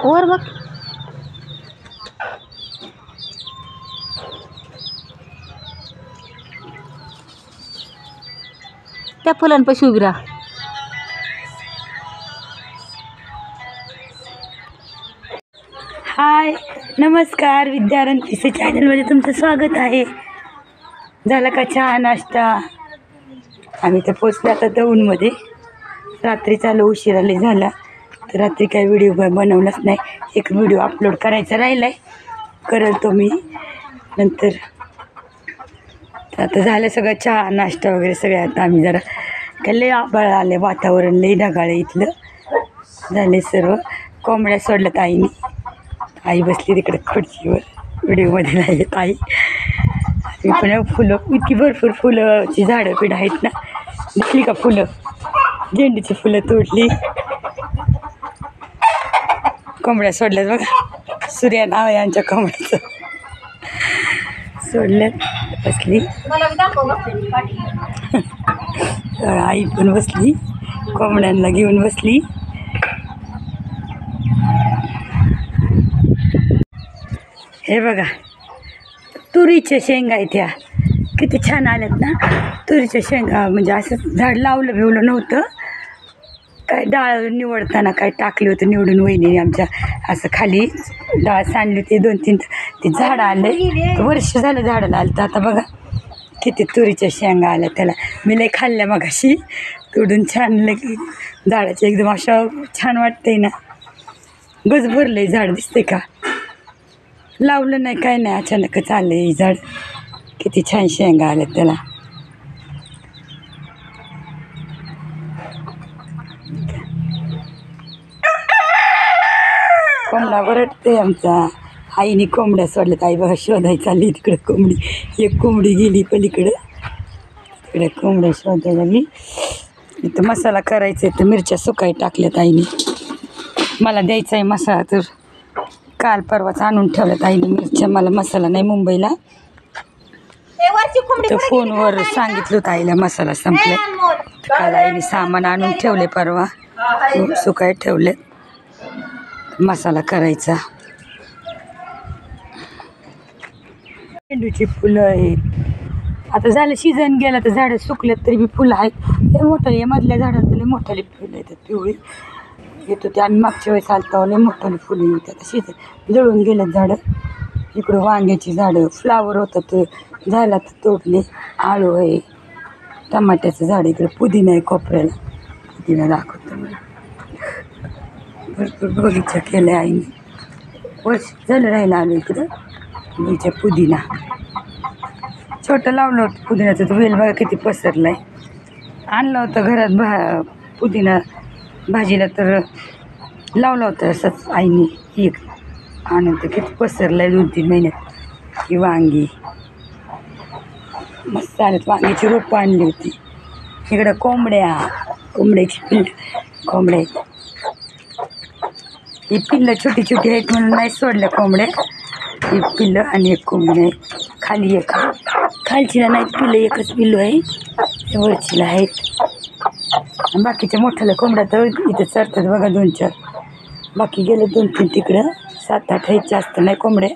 वर बघ. त्या फुलांपाशी उभी राहा. हाय, नमस्कार. विद्यारंतीचे चॅनलमध्ये तुमचं स्वागत आहे. झाला का चहा नाश्ता? आम्ही तर पोचलो आता दौंडमध्ये. रात्री चालू उशिराले झाला तर रात्री काही व्हिडिओ बनवलाच नाही. एक व्हिडिओ अपलोड करायचा राहिला आहे, करेल तो मी नंतर. आता झालं सगळं चहा नाश्ता वगैरे सगळं. आता आम्ही जरा काय लय आभाळ आले, वातावरण लई ढगाळ इथलं. झाले सर्व. कोंबड्या सोडल्यात आईने. आई बसली तिकडे खुर्चीवर, व्हिडिओमध्ये नाही येत आई. मी पण फुलं, इतकी भरपूर फुलाची झाडं पिढं आहेत ना. दिसली का फुलं? झेंडूची फुलं तोडली. कोंबड्या सोडल्यात बघा. सूर्या नाव आहे आमच्या कोंबड्याचं. सोडल्यात, बसली. आई पण बसली, कोंबड्यांना घेऊन बसली. हे बघा, तुरीच्या शेंगा आहेत ह्या. किती छान आल्यात ना तुरीच्या शेंगा. म्हणजे असं झाड लावलं बिवलं नव्हतं काय. डाळ निवडताना काय टाकली होतं निवडून वहिनीने आमच्या. असं खाली डाळ सांडली होती 2-3. ते झाडं आलं, वर्ष झालं झाडाला आलं. तर आता बघा किती तुरीच्या शेंगा आल्या त्याला. मी लई खाल्ल्या मगाशी तोडून. छान लगे झाडाच्या एकदम अशा छान वाटतंय ना. गज भरलंय झाड, दिसते का? लावलं नाही काय नाही, अचानकच आलं हे झाड. किती छान शेंगा आल्यात त्याला. कोंबडा बरटते आमचा. आईने कोंबड्या सोडल्यात. आई बघा शोधायला चालली तिकडे कोंबडी. एक कोंबडी गेली पलीकडं, तिकडे कोंबड्या शोधायला लागली. इथं मसाला करायचा आहे तर मिरच्या सुकाई टाकल्यात आईने. मला द्यायचा आहे मसाला, तर काल परवाच आणून ठेवल्यात आईने मिरच्या. मला मसाला नाही मुंबईला. तर फोनवर सांगितलं होतं आईला मसाला संपलाय. काल आईने सामान आणून ठेवले, परवा सुकाय ठेवलेत. मसाला करायचा. झेंडूची फुलं आहेत. आता झालं सीझन गेला तर झाडं सुकल्यात तरी बी फुलं आहेत. लय मोठाले मधल्या झाडांचं लय मोठाले फुलं येतात, पिवळी येत होते. आम्ही मागच्या वेळेस आलता लय मोठाले फुलं येतात. आता सीझन जळून गेल्यात झाडं. इकडं वांग्याची झाडं, फ्लावर होतं ते झाला तर तोडले. आळू आहे, टमाट्याचं झाड. इकडे पुदिना आहे कोपऱ्याला. पुदिना दाखवतो मला. भरपूर बगीचा केला आहे आईने. वर्ष झालं राहिलं आलो इकडं. बगीचा पुदिना छोटं लावलं होतं पुदिनाचं. तर वेल बघा किती पसरला आहे. आणलं होतं घरात पुदिना भाजीला, तर लावलं होतं असंच आईने. एक आणून तर किती पसरलं आहे 2-3 महिन्यात. ही वांगी मस्त आल्यात. वांग्याची रोपं आणली होती. इकडं कोंबड्याची पिल्लं. कोंबड्या आहेत. ही पिल्लं छोटी छोटी आहेत म्हणून नाही सोडल्या कोंबड्या. ही पिल्लं आणि एक कोंबडी आहे. खाली एक, खालचीला नाहीत पिल्लं, एकच पिल्लू आहे. वरचीला आहेत. बाकीच्या मोठ्याला कोंबड्या तर इथं चरतात बघा 2-4. बाकी गेलं 2-3 तिकडं. 7-8 आहेत, जास्त नाही कोंबड्या.